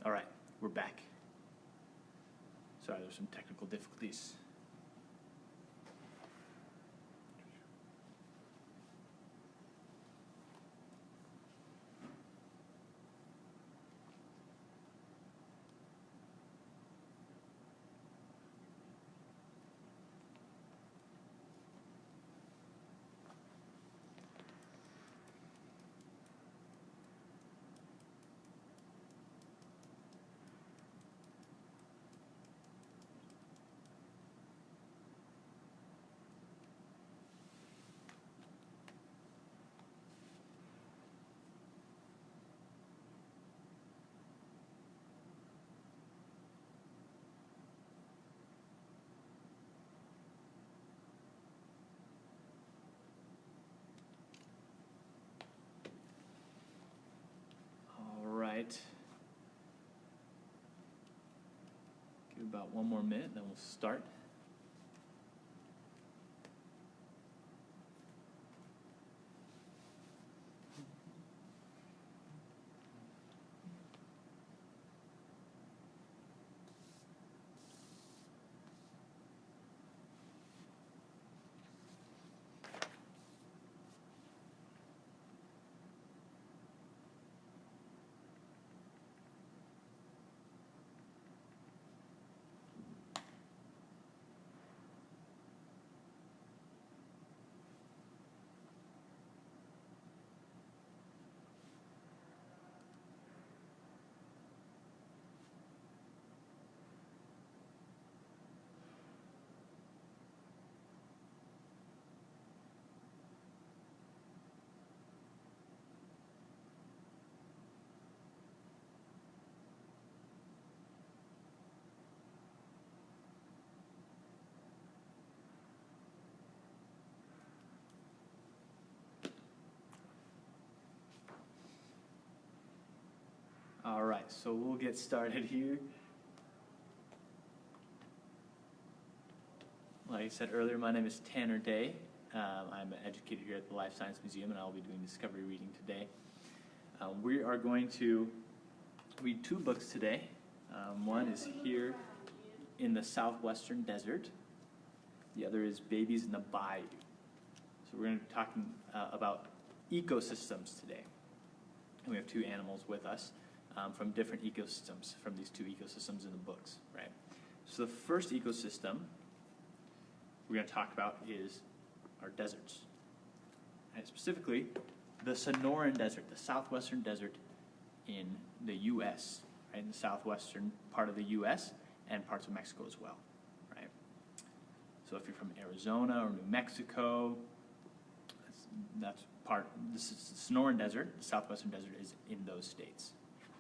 All right, we're back. Sorry, there's some technical difficulties. All right. Give about one more minute, then we'll start. All right, so we'll get started here. Like I said earlier, my name is Tanner Day. I'm an educator here at the Life Science Museum, and I'll be doing discovery reading today. We are going to read two books today. One is Here in the Southwestern Desert. The other is Babies in the Bayou. So we're going to be talking about ecosystems today. And we have two animals with us from different ecosystems, from these two ecosystems in the books, right? So the first ecosystem we're going to talk about is our deserts. And specifically, the Sonoran Desert, the southwestern desert in the U.S., right? In the southwestern part of the U.S. and parts of Mexico as well, right? So if you're from Arizona or New Mexico, that's part, this is the Sonoran Desert, the southwestern desert is in those states.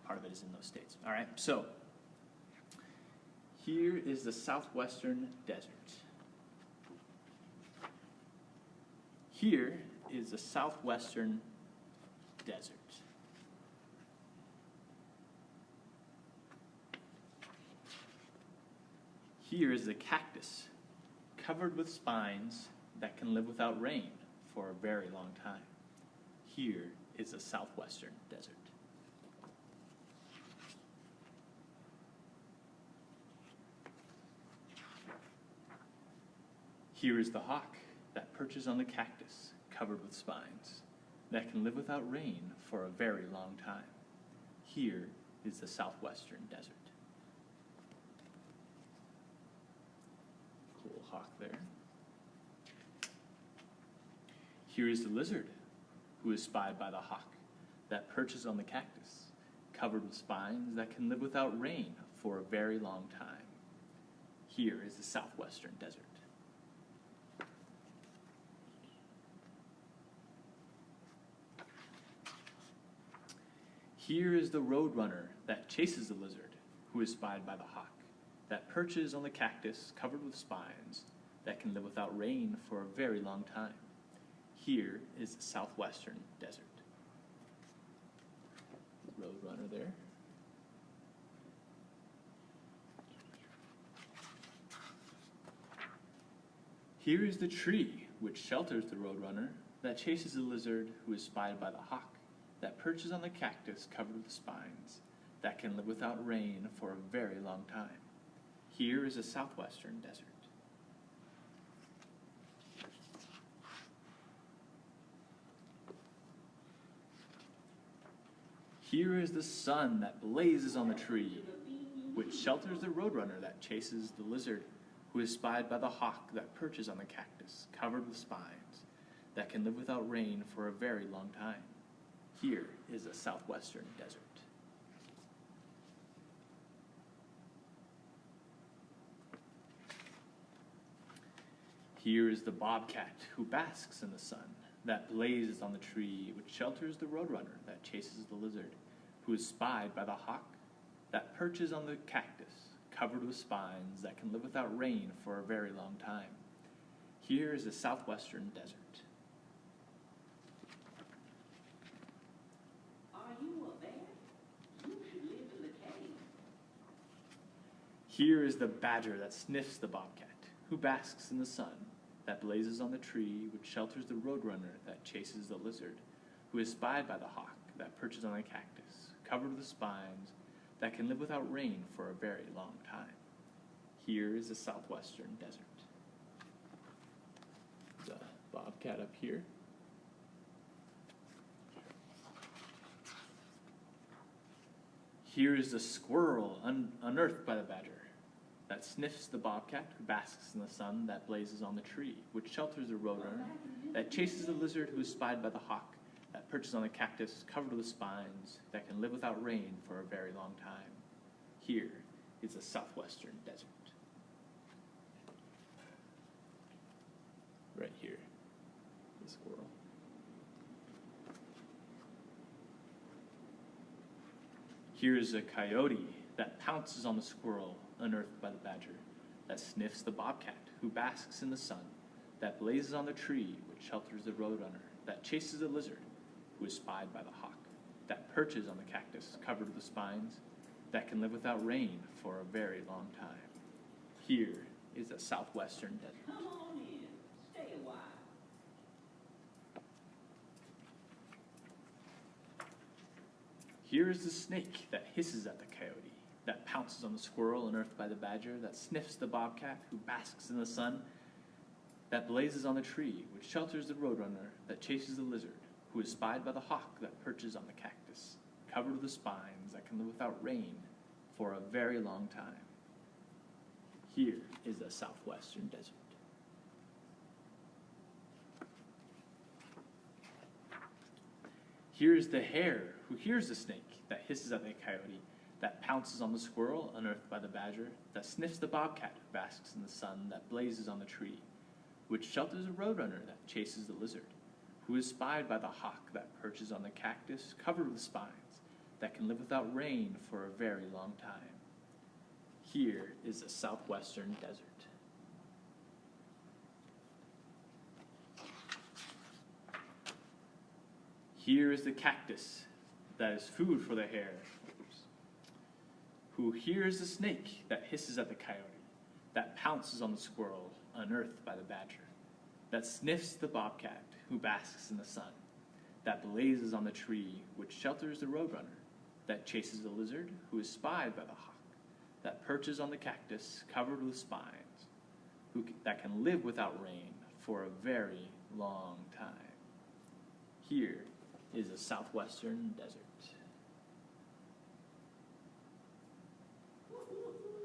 Part of it is in those states. All right, so here is the southwestern desert. Here is the southwestern desert. Here is the cactus, covered with spines that can live without rain for a very long time. Here is the southwestern desert. Here is the hawk that perches on the cactus, covered with spines, that can live without rain for a very long time. Here is the southwestern desert. Cool hawk there. Here is the lizard, who is spied by the hawk, that perches on the cactus, covered with spines that can live without rain for a very long time. Here is the southwestern desert. Here is the roadrunner that chases the lizard, who is spied by the hawk, that perches on the cactus covered with spines that can live without rain for a very long time. Here is the southwestern desert. Roadrunner there. Here is the tree which shelters the roadrunner that chases the lizard who is spied by the hawk, that perches on the cactus covered with spines that can live without rain for a very long time. Here is a southwestern desert. Here is the sun that blazes on the tree, which shelters the roadrunner that chases the lizard, who is spied by the hawk that perches on the cactus, covered with spines, that can live without rain for a very long time. Here is a southwestern desert. Here is the bobcat who basks in the sun that blazes on the tree, which shelters the roadrunner that chases the lizard, who is spied by the hawk that perches on the cactus, covered with spines, that can live without rain for a very long time. Here is a southwestern desert. Are you a bear? You should live in the cave. Here is the badger that sniffs the bobcat, who basks in the sun that blazes on the tree, which shelters the roadrunner that chases the lizard, who is spied by the hawk that perches on the cactus, covered with spines, that can live without rain for a very long time. Here is the southwestern desert. There's a bobcat up here. Here is the squirrel unearthed by the badger that sniffs the bobcat, who basks in the sun that blazes on the tree, which shelters the roadrunner that chases the lizard, who is spied by the hawk that perches on the cactus, covered with spines, that can live without rain for a very long time. Here is a southwestern desert. Right here, the squirrel. Here is a coyote that pounces on the squirrel, unearthed by the badger, that sniffs the bobcat, who basks in the sun, that blazes on the tree, which shelters the roadrunner, that chases the lizard, who is spied by the hawk, that perches on the cactus, covered with spines, that can live without rain for a very long time. Here is a southwestern desert. Come on in. Stay a while. Here is the snake that hisses at the coyote, that pounces on the squirrel unearthed by the badger, that sniffs the bobcat, who basks in the sun, that blazes on the tree, which shelters the roadrunner, that chases the lizard, who is spied by the hawk that perches on the cactus, covered with the spines, that can live without rain for a very long time. Here is the southwestern desert. Here is the hare who hears the snake that hisses at the coyote, that pounces on the squirrel unearthed by the badger, that sniffs the bobcat who basks in the sun that blazes on the tree, which shelters a roadrunner that chases the lizard, who is spied by the hawk that perches on the cactus, covered with spines, that can live without rain for a very long time. Here is the southwestern desert. Here is the cactus that is food for the hare, who hears the snake that hisses at the coyote, that pounces on the squirrel unearthed by the badger, that sniffs the bobcat who basks in the sun, that blazes on the tree which shelters the roadrunner, that chases the lizard who is spied by the hawk, that perches on the cactus covered with spines, that can live without rain for a very long time. Here is a southwestern desert.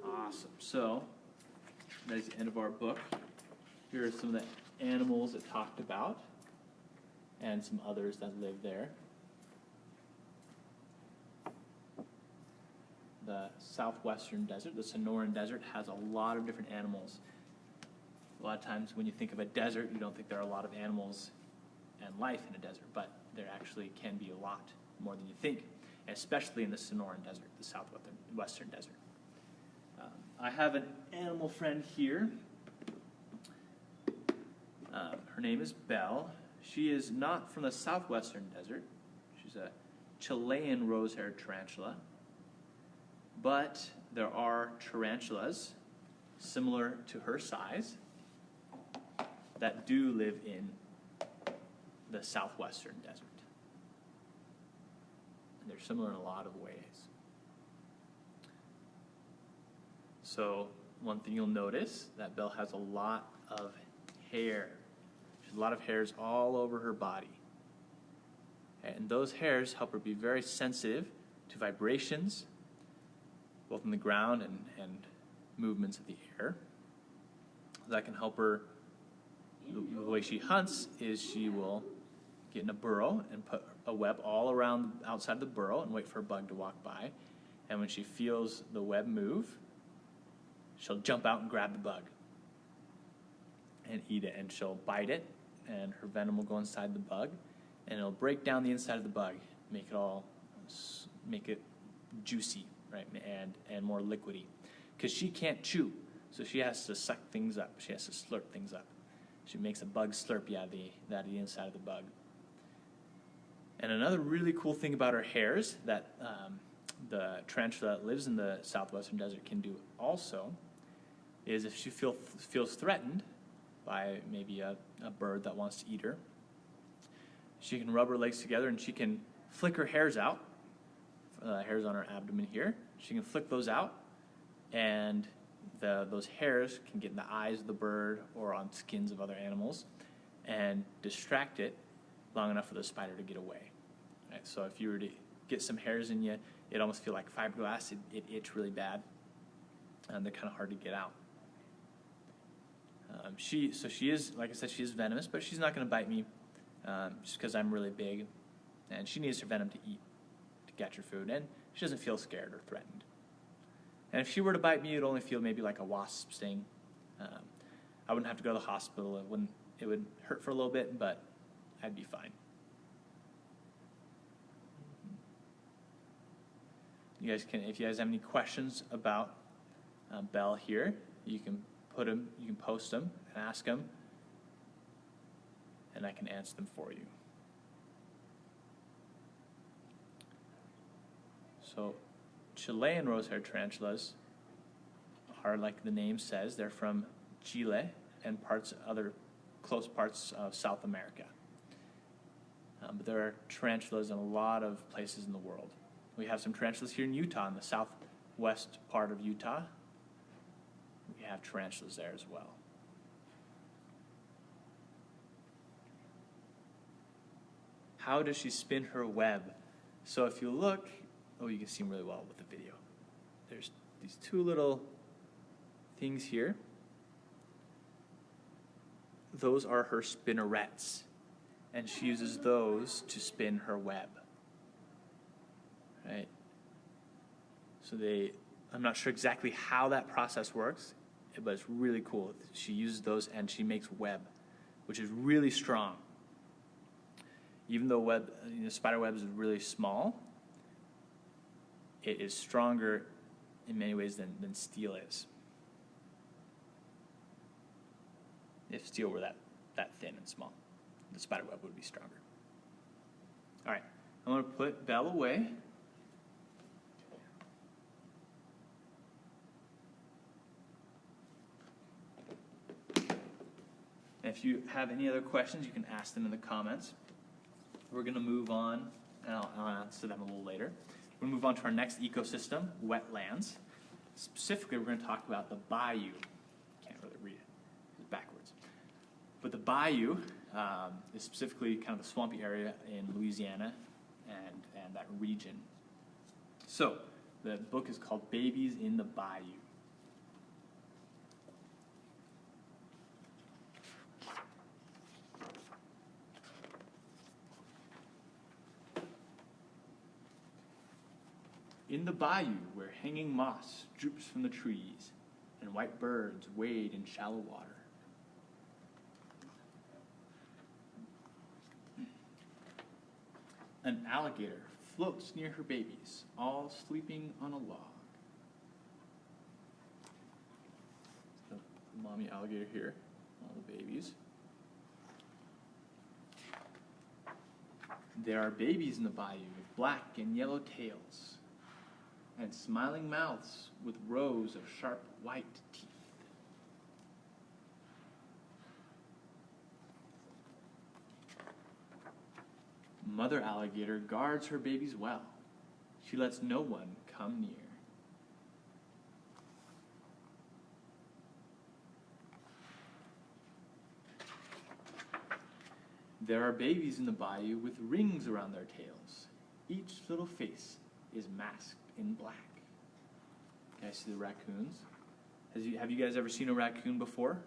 Awesome. So, that is the end of our book. Here are some of the animals it talked about, and some others that live there. The southwestern desert, the Sonoran Desert, has a lot of different animals. A lot of times when you think of a desert, you don't think there are a lot of animals and life in a desert, but there actually can be a lot more than you think, especially in the Sonoran Desert, the southwestern desert. I have an animal friend here. Her name is Belle. She is not from the southwestern desert. She's a Chilean rose-haired tarantula. But there are tarantulas similar to her size that do live in the southwestern desert. And they're similar in a lot of ways. So one thing you'll notice, that Belle has a lot of hair. She has a lot of hairs all over her body. And those hairs help her be very sensitive to vibrations, both in the ground and movements of the air. That can help her. The way she hunts is she will get in a burrow and put a web all around outside the burrow and wait for a bug to walk by. And when she feels the web move, she'll jump out and grab the bug and eat it. And she'll bite it, and her venom will go inside the bug, and it'll break down the inside of the bug, make it juicy, right, and more liquidy. Because she can't chew, so she has to suck things up. She has to slurp things up. She makes a bug slurpee out of the inside of the bug. And another really cool thing about her hairs that the tarantula that lives in the southwestern desert can do also is if she feels threatened by maybe a bird that wants to eat her, she can rub her legs together and she can flick her hairs out, hairs on her abdomen here. She can flick those out, and those hairs can get in the eyes of the bird or on skins of other animals and distract it long enough for the spider to get away. Right? So if you were to get some hairs in you, it almost feel like fiberglass. It itch really bad, and they're kind of hard to get out. She is, like I said, she is venomous, but she's not going to bite me just because I'm really big, and she needs her venom to eat, to catch her food, and she doesn't feel scared or threatened. And if she were to bite me, it would only feel maybe like a wasp sting. I wouldn't have to go to the hospital. It would hurt for a little bit, but I'd be fine. You guys can, if you guys have any questions about Belle here, you can post them and ask them, and I can answer them for you. So, Chilean rose-haired tarantulas are, like the name says, they're from Chile and other close parts of South America. But there are tarantulas in a lot of places in the world. We have some tarantulas here in Utah, in the southwest part of Utah. We have tarantulas there as well. How does she spin her web? So if you look, you can see them really well with the video. There's these two little things here. Those are her spinnerets, and she uses those to spin her web. Right? So I'm not sure exactly how that process works, but it's really cool. She uses those and she makes web, which is really strong. Even though spider web is really small, it is stronger in many ways than steel is. If steel were that thin and small, the spider web would be stronger. All right, I'm going to put Belle away. If you have any other questions, you can ask them in the comments. We're going to move on, and I'll answer them a little later. We're going to move on to our next ecosystem, wetlands. Specifically, we're going to talk about the bayou. Can't really read it. It's backwards. But the bayou is specifically kind of the swampy area in Louisiana and that region. So, the book is called Babies in the Bayou. In the bayou, where hanging moss droops from the trees, and white birds wade in shallow water. An alligator floats near her babies, all sleeping on a log. The mommy alligator here, all the babies. There are babies in the bayou with black and yellow tails, and smiling mouths with rows of sharp white teeth. Mother alligator guards her babies well. She lets no one come near. There are babies in the bayou with rings around their tails. Each little face is masked in black. You guys see the raccoons? Have you guys ever seen a raccoon before?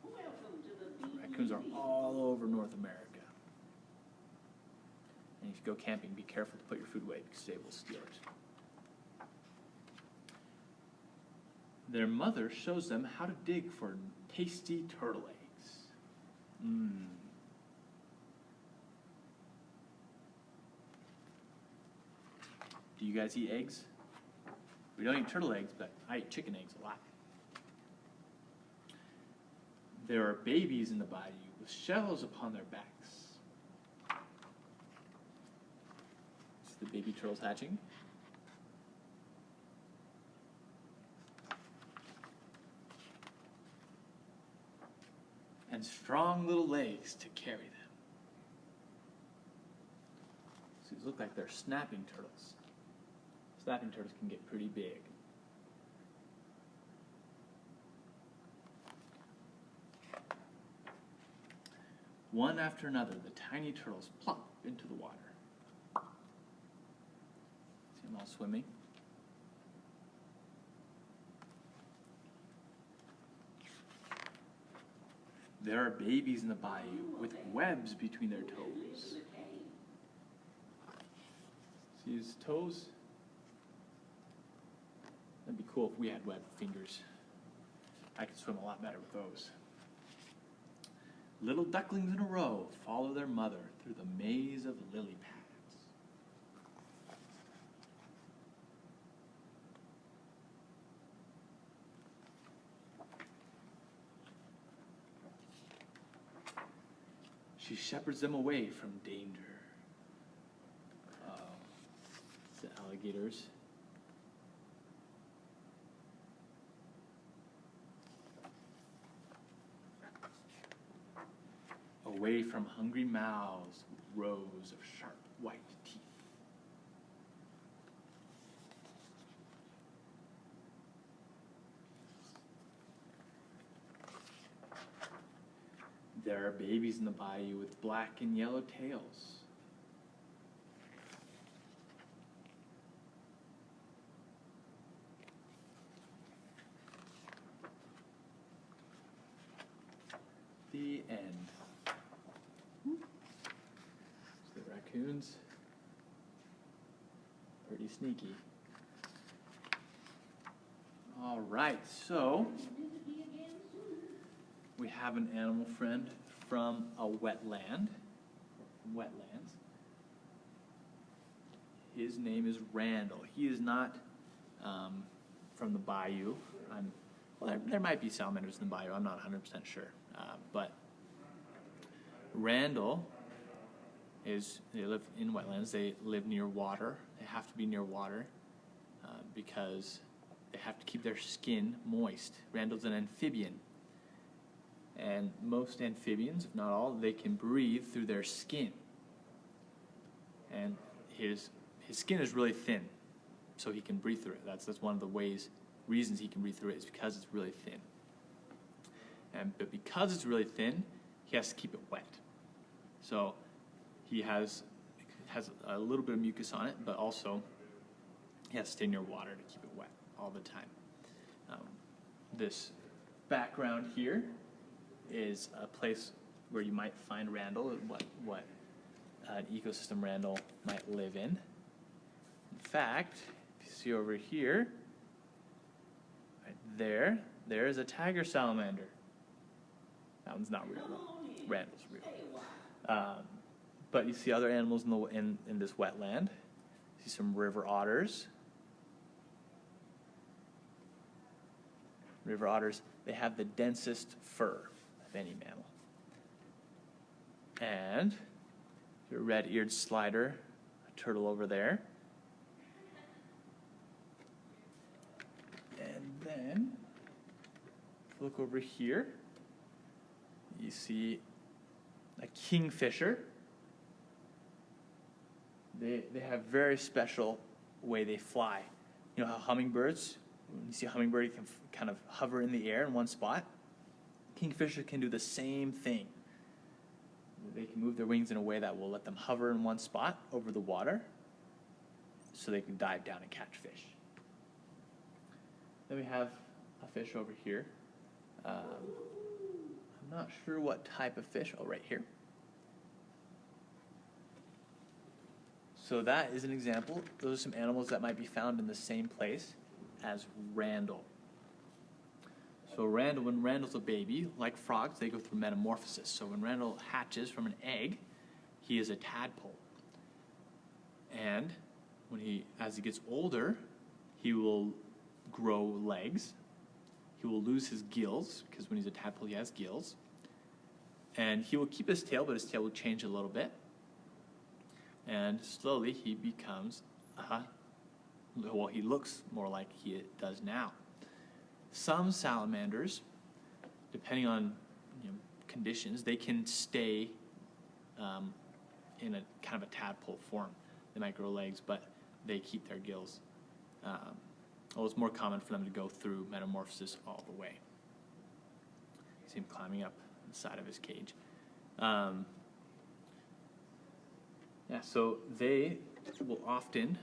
Welcome to the Raccoons are all over North America. And if you go camping, be careful to put your food away because they will steal it. Their mother shows them how to dig for tasty turtle eggs. Do you guys eat eggs? We don't eat turtle eggs, but I eat chicken eggs a lot. There are babies in the bayou with shells upon their backs. See the baby turtles hatching? And strong little legs to carry them. So these look like they're snapping turtles. Snapping turtles can get pretty big. One after another, the tiny turtles plop into the water. See them all swimming? There are babies in the bayou with webs between their toes. See his toes? That'd be cool if we had webbed fingers. I could swim a lot better with those. Little ducklings in a row follow their mother through the maze of lily pads. She shepherds them away from danger. The alligators. Away from hungry mouths with rows of sharp white teeth. There are babies in the bayou with black and yellow tails. The end. So the raccoons, pretty sneaky. All right, so we have an animal friend from a wetland, wetlands. His name is Randall. He is not from the bayou. Well, there might be salamanders in the bayou. I'm not 100% sure. But Randall they live in wetlands. They live near water. They have to be near water because they have to keep their skin moist. Randall's an amphibian. And most amphibians, if not all, they can breathe through their skin. And his skin is really thin, so he can breathe through it. That's one of the reasons he can breathe through it is because it's really thin. But because it's really thin, he has to keep it wet. So he has a little bit of mucus on it, but also he has to stay near water to keep it wet all the time. This background here is a place where you might find Randall, what an ecosystem Randall might live in. In fact, if you see over here, right there is a tiger salamander. That one's not real, though. Randall's real. But you see other animals in this wetland. You see some river otters. River otters, they have the densest fur of any mammal. And your red-eared slider, a turtle over there. And then, look over here. You see a kingfisher. They have very special way they fly. You know how hummingbirds, when you see a hummingbird, you can kind of hover in the air in one spot? Kingfisher can do the same thing. They can move their wings in a way that will let them hover in one spot over the water so they can dive down and catch fish. Then we have a fish over here. I'm not sure what type of fish. Oh, right here. So that is an example. Those are some animals that might be found in the same place as Randall. So when Randall's a baby, like frogs, they go through metamorphosis. So when Randall hatches from an egg, he is a tadpole. And as he gets older, he will grow legs. He will lose his gills, because when he's a tadpole, he has gills. And he will keep his tail, but his tail will change a little bit. And slowly he becomes, he looks more like he does now. Some salamanders, depending on conditions, they can stay in a kind of a tadpole form. They might grow legs, but they keep their gills. It's more common for them to go through metamorphosis all the way. See him climbing up the side of his cage. So they will often,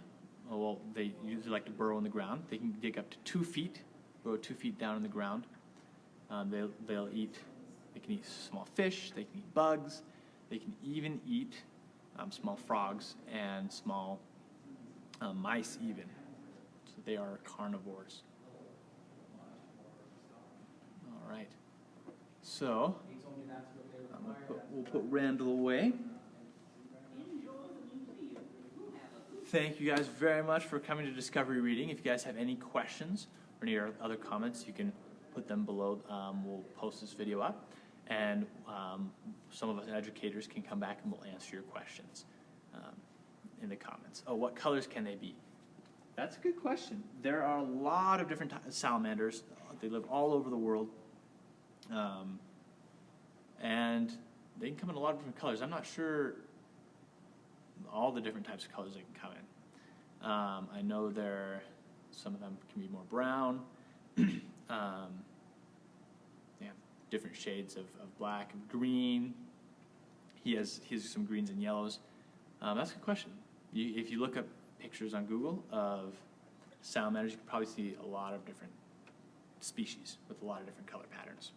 they usually like to burrow in the ground. They can dig up to 2 feet, burrow 2 feet down in the ground. They can eat small fish, they can eat bugs, they can even eat small frogs and small mice even. So they are carnivores. All right. So we'll put Randall away. Thank you guys very much for coming to Discovery Reading. If you guys have any questions or any other comments, you can put them below. We'll post this video up, and some of us educators can come back and we'll answer your questions in the comments. What colors can they be? That's a good question. There are a lot of different salamanders. They live all over the world, and they can come in a lot of different colors. I'm not sure all the different types of colors they can come in. I know some of them can be more brown. They have different shades of black and green. He has some greens and yellows. That's a good question. If you look up pictures on Google of salamanders, you can probably see a lot of different species with a lot of different color patterns.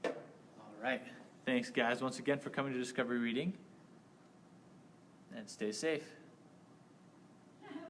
All right. Thanks, guys, once again for coming to Discovery Reading. And stay safe.